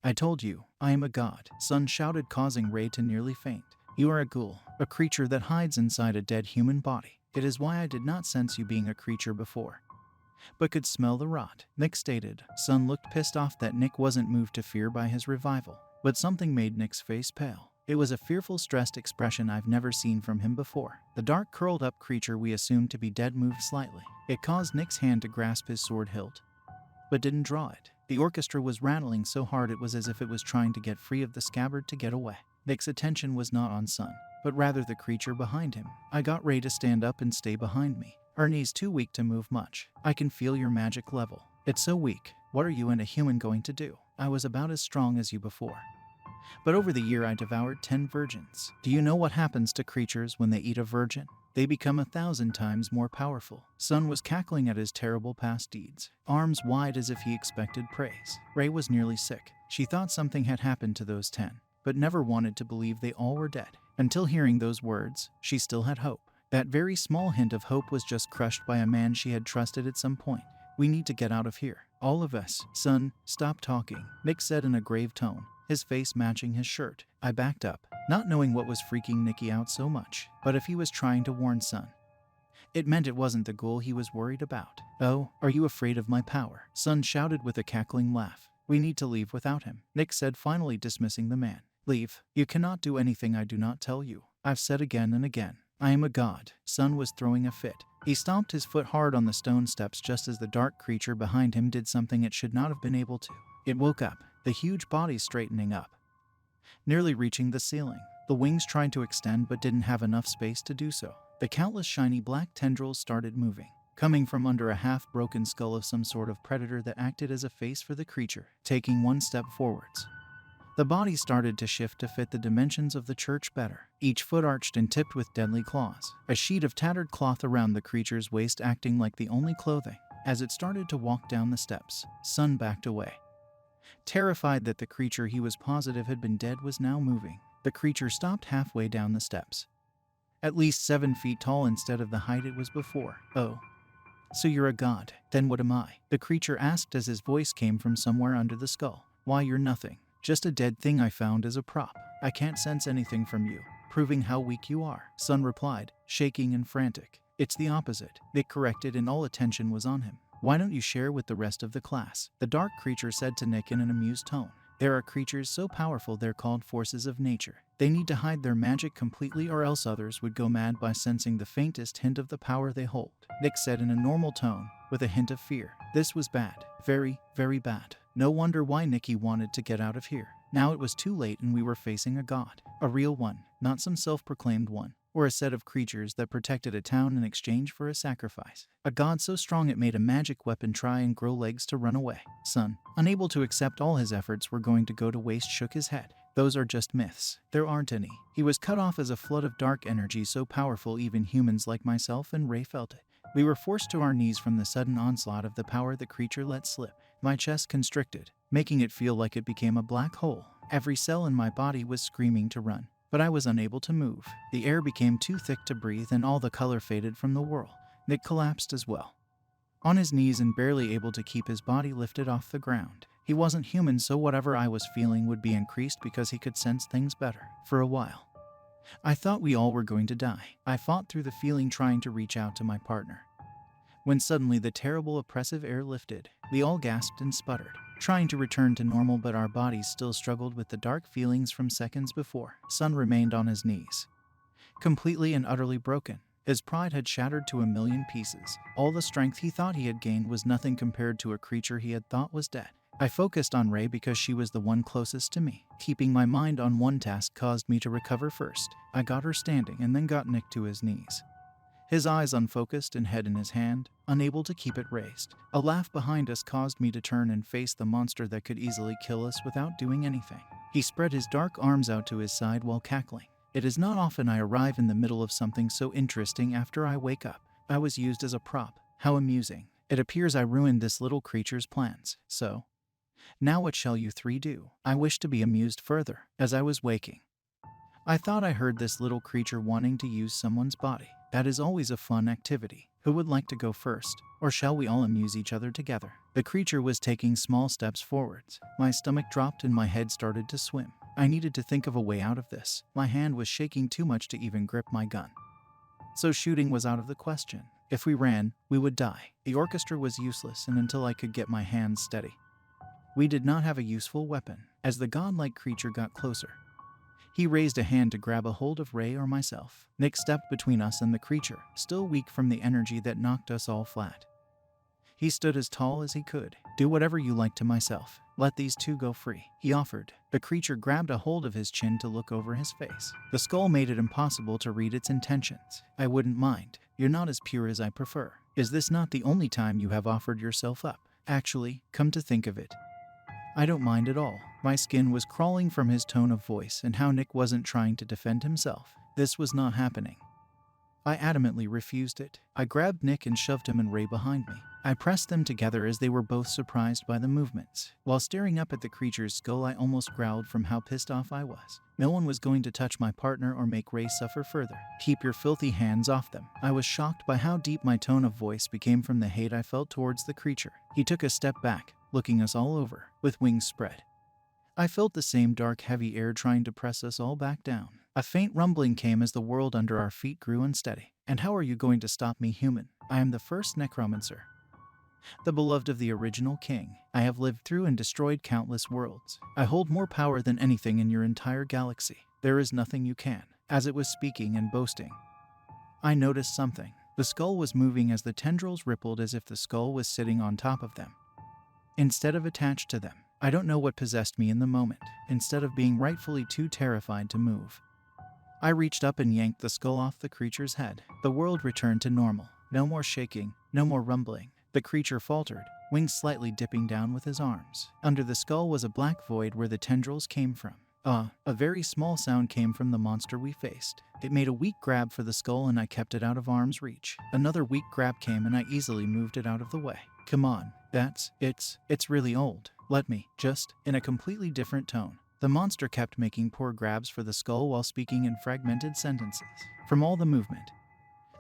I told you, I am a god, Sun shouted, causing Ray to nearly faint. You are a ghoul, a creature that hides inside a dead human body. It is why I did not sense you being a creature before, but could smell the rot, Nick stated. Sun looked pissed off that Nick wasn't moved to fear by his revival, but something made Nick's face pale. It was a fearful, stressed expression I've never seen from him before. The dark, curled-up creature we assumed to be dead moved slightly. It caused Nick's hand to grasp his sword hilt, but didn't draw it. The orchestra was rattling so hard it was as if it was trying to get free of the scabbard to get away. Nick's attention was not on Sun, but rather the creature behind him. I got Ray to stand up and stay behind me. Her knee's too weak to move much. I can feel your magic level. It's so weak. What are you and a human going to do? I was about as strong as you before, but over the year I devoured 10 virgins. Do you know what happens to creatures when they eat a virgin? They become 1,000 times more powerful. Sun was cackling at his terrible past deeds, arms wide as if he expected praise. Ray was nearly sick. She thought something had happened to those 10, but never wanted to believe they all were dead. Until hearing those words, she still had hope. That very small hint of hope was just crushed by a man she had trusted at some point. We need to get out of here. All of us. Sun, stop talking, Nick said in a grave tone, his face matching his shirt. I backed up, not knowing what was freaking Nicky out so much, but if he was trying to warn Sun, it meant it wasn't the ghoul he was worried about. Oh, are you afraid of my power? Sun shouted with a cackling laugh. We need to leave without him, Nick said, finally dismissing the man. Leave. You cannot do anything I do not tell you. I've said again and again, I am a god. Sun was throwing a fit. He stomped his foot hard on the stone steps just as the dark creature behind him did something it should not have been able to. It woke up, the huge body straightening up, nearly reaching the ceiling. The wings tried to extend but didn't have enough space to do so. The countless shiny black tendrils started moving, coming from under a half-broken skull of some sort of predator that acted as a face for the creature. Taking one step forwards, the body started to shift to fit the dimensions of the church better, each foot arched and tipped with deadly claws, a sheet of tattered cloth around the creature's waist acting like the only clothing. As it started to walk down the steps, Sun backed away, terrified that the creature he was positive had been dead was now moving. The creature stopped halfway down the steps, at least 7 feet tall instead of the height it was before. Oh, so you're a god? Then what am I? The creature asked as his voice came from somewhere under the skull. Why, you're nothing. Just a dead thing I found as a prop. I can't sense anything from you, proving how weak you are, Sun replied, shaking and frantic. It's the opposite, Nick corrected, and all attention was on him. Why don't you share with the rest of the class? The dark creature said to Nick in an amused tone. There are creatures so powerful they're called forces of nature. They need to hide their magic completely or else others would go mad by sensing the faintest hint of the power they hold, Nick said in a normal tone, with a hint of fear. This was bad. Very, very bad. No wonder why Nicky wanted to get out of here. Now it was too late and we were facing a god. A real one, not some self-proclaimed one, or a set of creatures that protected a town in exchange for a sacrifice. A god so strong it made a magic weapon try and grow legs to run away. Sun, unable to accept all his efforts were going to go to waste, shook his head. Those are just myths. There aren't any. He was cut off as a flood of dark energy so powerful even humans like myself and Ray felt it. We were forced to our knees from the sudden onslaught of the power the creature let slip. My chest constricted, making it feel like it became a black hole. Every cell in my body was screaming to run, but I was unable to move. The air became too thick to breathe and all the color faded from the world. Nick collapsed as well, on his knees and barely able to keep his body lifted off the ground. He wasn't human, so whatever I was feeling would be increased because he could sense things better. For a while, I thought we all were going to die. I fought through the feeling, trying to reach out to my partner, when suddenly the terrible oppressive air lifted. We all gasped and sputtered, trying to return to normal, but our bodies still struggled with the dark feelings from seconds before. Sun remained on his knees, completely and utterly broken. His pride had shattered to a million pieces. All the strength he thought he had gained was nothing compared to a creature he had thought was dead. I focused on Ray because she was the one closest to me. Keeping my mind on one task caused me to recover first. I got her standing and then got Nick to his knees, his eyes unfocused and head in his hand, unable to keep it raised. A laugh behind us caused me to turn and face the monster that could easily kill us without doing anything. He spread his dark arms out to his side while cackling. It is not often I arrive in the middle of something so interesting after I wake up. I was used as a prop. How amusing. It appears I ruined this little creature's plans. So, now what shall you three do? I wish to be amused further. As I was waking, I thought I heard this little creature wanting to use someone's body. That is always a fun activity. Who would like to go first? Or shall we all amuse each other together? The creature was taking small steps forwards. My stomach dropped and my head started to swim. I needed to think of a way out of this. My hand was shaking too much to even grip my gun. So shooting was out of the question. If we ran, we would die. The orchestra was useless, and until I could get my hands steady. We did not have a useful weapon. As the godlike creature got closer, he raised a hand to grab a hold of Ray or myself. Nick stepped between us and the creature, still weak from the energy that knocked us all flat. He stood as tall as he could. Do whatever you like to myself. Let these two go free, he offered. The creature grabbed a hold of his chin to look over his face. The skull made it impossible to read its intentions. I wouldn't mind. You're not as pure as I prefer. Is this not the only time you have offered yourself up? Actually, come to think of it, I don't mind at all. My skin was crawling from his tone of voice and how Nick wasn't trying to defend himself. This was not happening. I adamantly refused it. I grabbed Nick and shoved him and Ray behind me. I pressed them together as they were both surprised by the movements. While staring up at the creature's skull, I almost growled from how pissed off I was. No one was going to touch my partner or make Ray suffer further. Keep your filthy hands off them. I was shocked by how deep my tone of voice became from the hate I felt towards the creature. He took a step back, looking us all over, with wings spread. I felt the same dark, heavy air trying to press us all back down. A faint rumbling came as the world under our feet grew unsteady. And how are you going to stop me, human? I am the First Necromancer, the beloved of the original king. I have lived through and destroyed countless worlds. I hold more power than anything in your entire galaxy. There is nothing you can. As it was speaking and boasting, I noticed something. The skull was moving as the tendrils rippled as if the skull was sitting on top of them, instead of attached to them. I don't know what possessed me in the moment. Instead of being rightfully too terrified to move, I reached up and yanked the skull off the creature's head. The world returned to normal. No more shaking, no more rumbling. The creature faltered, wings slightly dipping down with his arms. Under the skull was a black void where the tendrils came from. A very small sound came from the monster we faced. It made a weak grab for the skull and I kept it out of arm's reach. Another weak grab came and I easily moved it out of the way. Come on, it's really old. Let me, just, in a completely different tone. The monster kept making poor grabs for the skull while speaking in fragmented sentences. From all the movement,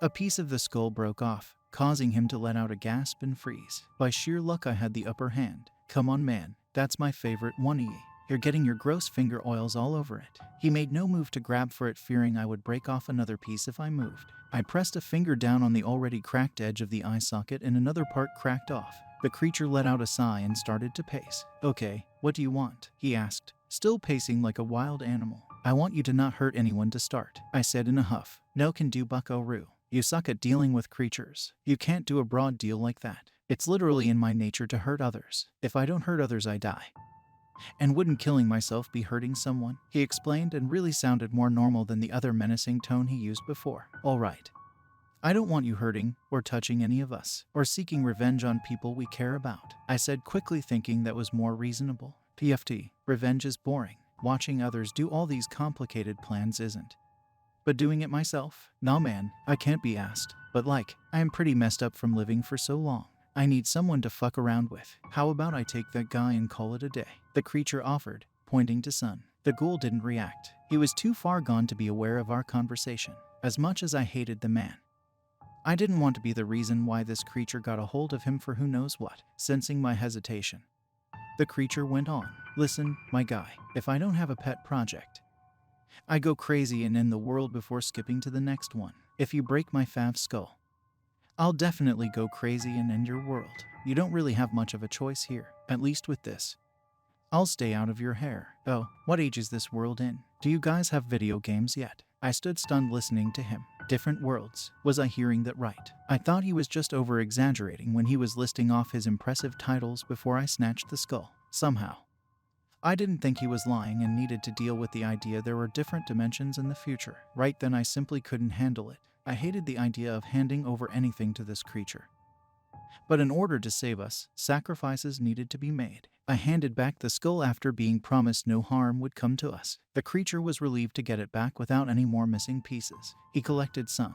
a piece of the skull broke off, causing him to let out a gasp and freeze. By sheer luck I had the upper hand. Come on man, that's my favorite one. You're getting your gross finger oils all over it. He made no move to grab for it, fearing I would break off another piece if I moved. I pressed a finger down on the already cracked edge of the eye socket and another part cracked off. The creature let out a sigh and started to pace. Okay, what do you want? He asked, still pacing like a wild animal. I want you to not hurt anyone to start, I said in a huff. No can do, buckaroo. You suck at dealing with creatures. You can't do a broad deal like that. It's literally in my nature to hurt others. If I don't hurt others, I die. And wouldn't killing myself be hurting someone? He explained and really sounded more normal than the other menacing tone he used before. All right. I don't want you hurting or touching any of us or seeking revenge on people we care about, I said quickly, thinking that was more reasonable. PFT, revenge is boring. Watching others do all these complicated plans isn't. But doing it myself? Nah man, I can't be asked. But I am pretty messed up from living for so long. I need someone to fuck around with. How about I take that guy and call it a day? The creature offered, pointing to Sun. The ghoul didn't react. He was too far gone to be aware of our conversation. As much as I hated the man, I didn't want to be the reason why this creature got a hold of him for who knows what. Sensing my hesitation, the creature went on. Listen, my guy, if I don't have a pet project, I go crazy and end the world before skipping to the next one. If you break my fav skull, I'll definitely go crazy and end your world. You don't really have much of a choice here, at least with this. I'll stay out of your hair. Oh, what age is this world in? Do you guys have video games yet? I stood stunned listening to him. Different worlds. Was I hearing that right? I thought he was just over-exaggerating when he was listing off his impressive titles before I snatched the skull. Somehow, I didn't think he was lying and needed to deal with the idea there were different dimensions in the future. Right then I simply couldn't handle it. I hated the idea of handing over anything to this creature. But in order to save us, sacrifices needed to be made. I handed back the skull after being promised no harm would come to us. The creature was relieved to get it back without any more missing pieces. He collected Sun,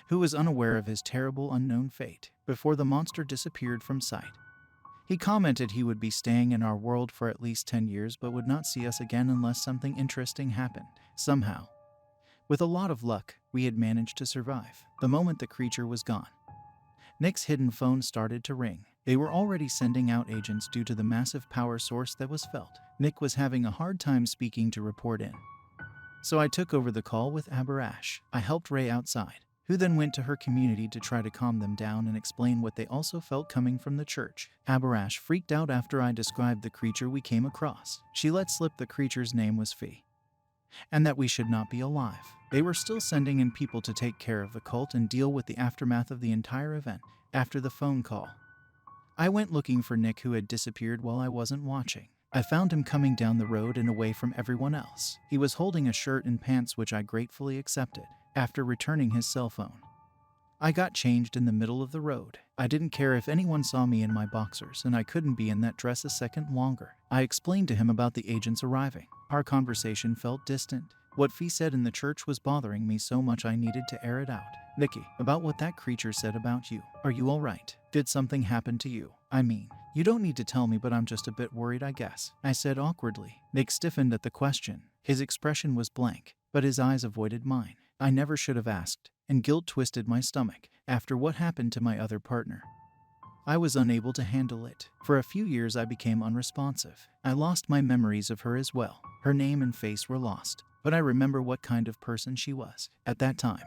who was unaware of his terrible unknown fate, before the monster disappeared from sight. He commented he would be staying in our world for at least 10 years but would not see us again unless something interesting happened. Somehow, with a lot of luck, we had managed to survive. The moment the creature was gone, Nick's hidden phone started to ring. They were already sending out agents due to the massive power source that was felt. Nick was having a hard time speaking to report in. So I took over the call with Abarash. I helped Ray outside, who then went to her community to try to calm them down and explain what they also felt coming from the church. Abarash freaked out after I described the creature we came across. She let slip the creature's name was Fee, and that we should not be alive. They were still sending in people to take care of the cult and deal with the aftermath of the entire event. After the phone call, I went looking for Nick, who had disappeared while I wasn't watching. I found him coming down the road and away from everyone else. He was holding a shirt and pants, which I gratefully accepted. After returning his cell phone, I got changed in the middle of the road. I didn't care if anyone saw me in my boxers, and I couldn't be in that dress a second longer. I explained to him about the agents arriving. Our conversation felt distant. What Fee said in the church was bothering me so much I needed to air it out. Nikki, about what that creature said about you. Are you alright? Did something happen to you? I mean, you don't need to tell me, but I'm just a bit worried, I guess, I said awkwardly. Nick stiffened at the question. His expression was blank, but his eyes avoided mine. I never should have asked, and guilt twisted my stomach. After what happened to my other partner, I was unable to handle it. For a few years I became unresponsive. I lost my memories of her as well. Her name and face were lost, but I remember what kind of person she was. At that time,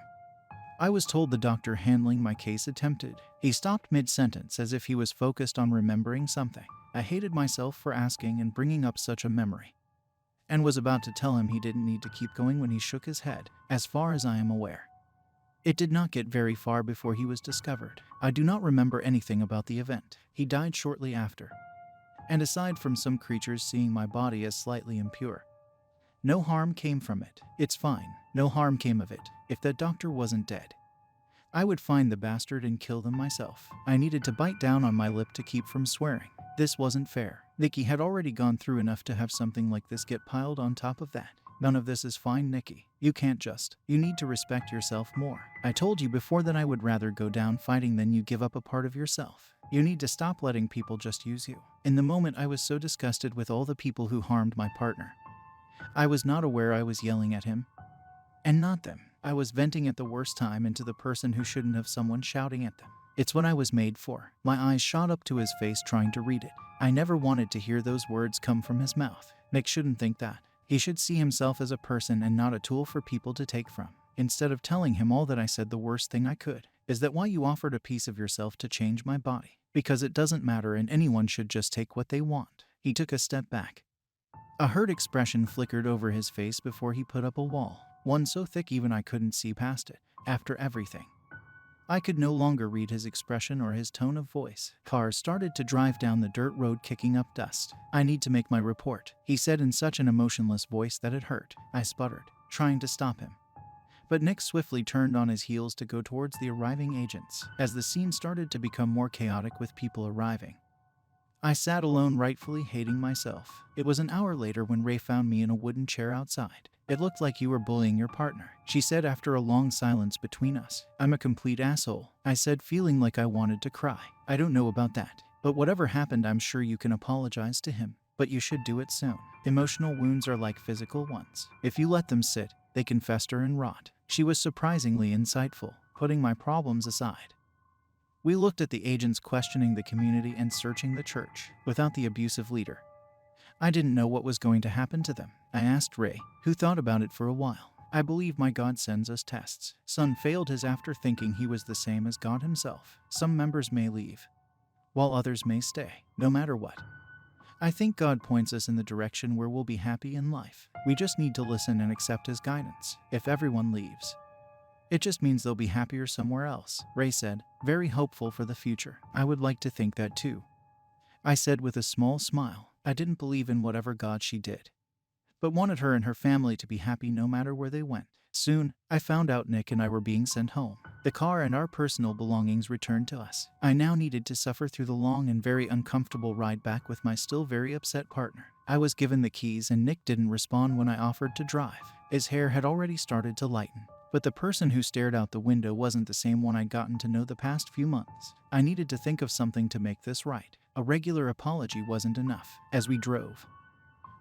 I was told the doctor handling my case attempted. He stopped mid-sentence as if he was focused on remembering something. I hated myself for asking and bringing up such a memory, and was about to tell him he didn't need to keep going when he shook his head. As far as I am aware, it did not get very far before he was discovered. I do not remember anything about the event. He died shortly after, and aside from some creatures seeing my body as slightly impure, no harm came from it. It's fine. No harm came of it. If that doctor wasn't dead, I would find the bastard and kill them myself. I needed to bite down on my lip to keep from swearing. This wasn't fair. Nikki had already gone through enough to have something like this get piled on top of that. None of this is fine, Nikki. You can't just. You need to respect yourself more. I told you before that I would rather go down fighting than you give up a part of yourself. You need to stop letting people just use you. In the moment, I was so disgusted with all the people who harmed my partner. I was not aware I was yelling at him, and not them. I was venting at the worst time into the person who shouldn't have someone shouting at them. It's what I was made for. My eyes shot up to his face trying to read it. I never wanted to hear those words come from his mouth. Nick shouldn't think that. He should see himself as a person and not a tool for people to take from. Instead of telling him all that, I said the worst thing I could. Is that why you offered a piece of yourself to change my body? Because it doesn't matter and anyone should just take what they want. He took a step back. A hurt expression flickered over his face before he put up a wall, one so thick even I couldn't see past it. After everything, I could no longer read his expression or his tone of voice. Cars started to drive down the dirt road, kicking up dust. I need to make my report, he said in such an emotionless voice that it hurt. I sputtered, trying to stop him. But Nick swiftly turned on his heels to go towards the arriving agents. As the scene started to become more chaotic with people arriving, I sat alone, rightfully hating myself. It was an hour later when Ray found me in a wooden chair outside. It looked like you were bullying your partner, she said after a long silence between us. I'm a complete asshole, I said, feeling like I wanted to cry. I don't know about that, but whatever happened, I'm sure you can apologize to him, but you should do it soon. Emotional wounds are like physical ones. If you let them sit, they can fester and rot. She was surprisingly insightful, putting my problems aside. We looked at the agents questioning the community and searching the church. Without the abusive leader, I didn't know what was going to happen to them. I asked Ray, who thought about it for a while. I believe my God sends us tests. Son failed his after thinking he was the same as God himself. Some members may leave, while others may stay, no matter what. I think God points us in the direction where we'll be happy in life. We just need to listen and accept his guidance. If everyone leaves, it just means they'll be happier somewhere else, Ray said, very hopeful for the future. I would like to think that too, I said with a small smile. I didn't believe in whatever God she did, but wanted her and her family to be happy no matter where they went. Soon, I found out Nick and I were being sent home. The car and our personal belongings returned to us. I now needed to suffer through the long and very uncomfortable ride back with my still very upset partner. I was given the keys and Nick didn't respond when I offered to drive. His hair had already started to lighten, but the person who stared out the window wasn't the same one I'd gotten to know the past few months. I needed to think of something to make this right. A regular apology wasn't enough. As we drove,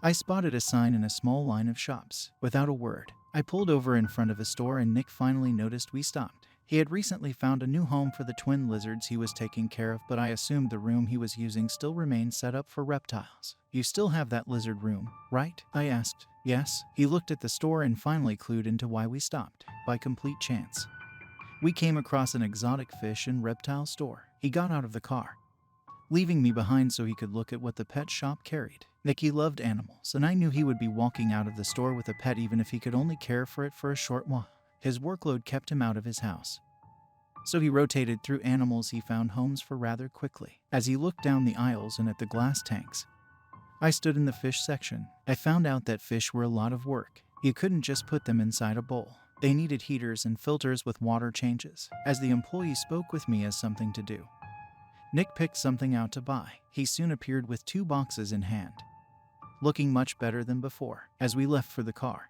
I spotted a sign in a small line of shops. Without a word, I pulled over in front of a store and Nick finally noticed we stopped. He had recently found a new home for the twin lizards he was taking care of, but I assumed the room he was using still remained set up for reptiles. You still have that lizard room, right? I asked. Yes. He looked at the store and finally clued into why we stopped. By complete chance, we came across an exotic fish and reptile store. He got out of the car, leaving me behind so he could look at what the pet shop carried. Nicky loved animals, and I knew he would be walking out of the store with a pet even if he could only care for it for a short while. His workload kept him out of his house, so he rotated through animals he found homes for rather quickly. As he looked down the aisles and at the glass tanks, I stood in the fish section. I found out that fish were a lot of work. You couldn't just put them inside a bowl. They needed heaters and filters with water changes. As the employee spoke with me as something to do, Nick picked something out to buy. He soon appeared with 2 boxes in hand, looking much better than before. As we left for the car,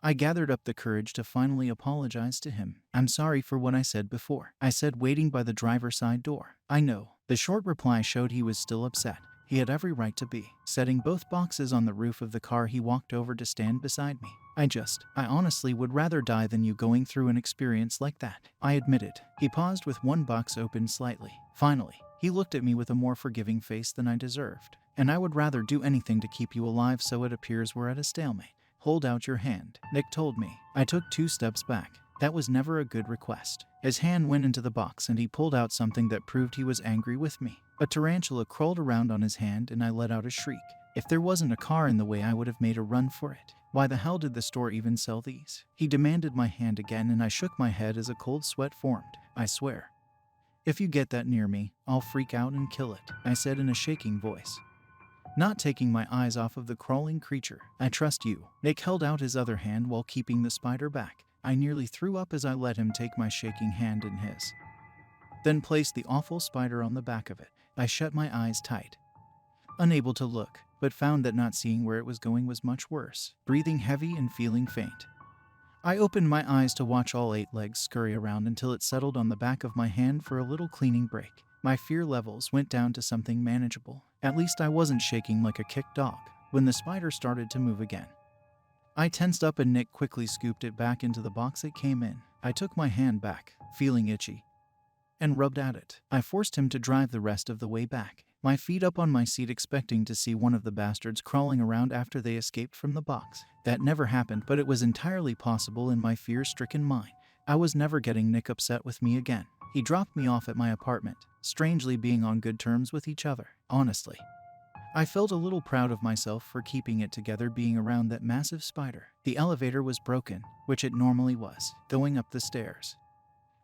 I gathered up the courage to finally apologize to him. I'm sorry for what I said before, I said, waiting by the driver's side door. I know. The short reply showed he was still upset. He had every right to be. Setting both boxes on the roof of the car, he walked over to stand beside me. I honestly would rather die than you going through an experience like that, I admitted. He paused with one box open slightly. Finally, he looked at me with a more forgiving face than I deserved. And I would rather do anything to keep you alive, so it appears we're at a stalemate. Hold out your hand, Nick told me. I took 2 steps back. That was never a good request. His hand went into the box and he pulled out something that proved he was angry with me. A tarantula crawled around on his hand and I let out a shriek. If there wasn't a car in the way, I would have made a run for it. Why the hell did the store even sell these? He demanded my hand again, and I shook my head as a cold sweat formed. I swear, if you get that near me, I'll freak out and kill it, I said in a shaking voice, not taking my eyes off of the crawling creature. I trust you. Nick held out his other hand while keeping the spider back. I nearly threw up as I let him take my shaking hand in his, then placed the awful spider on the back of it. I shut my eyes tight, unable to look, but found that not seeing where it was going was much worse. Breathing heavy and feeling faint, I opened my eyes to watch all 8 legs scurry around until it settled on the back of my hand for a little cleaning break. My fear levels went down to something manageable. At least I wasn't shaking like a kicked dog. When the spider started to move again, I tensed up and Nick quickly scooped it back into the box it came in. I took my hand back, feeling itchy, and rubbed at it. I forced him to drive the rest of the way back, my feet up on my seat, expecting to see one of the bastards crawling around after they escaped from the box. That never happened, but it was entirely possible in my fear-stricken mind. I was never getting Nick upset with me again. He dropped me off at my apartment, strangely being on good terms with each other. Honestly, I felt a little proud of myself for keeping it together being around that massive spider. The elevator was broken, which it normally was. Going up the stairs,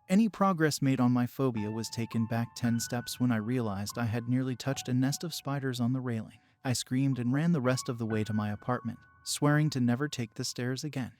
any progress made on my phobia was taken back 10 steps when I realized I had nearly touched a nest of spiders on the railing. I screamed and ran the rest of the way to my apartment, swearing to never take the stairs again.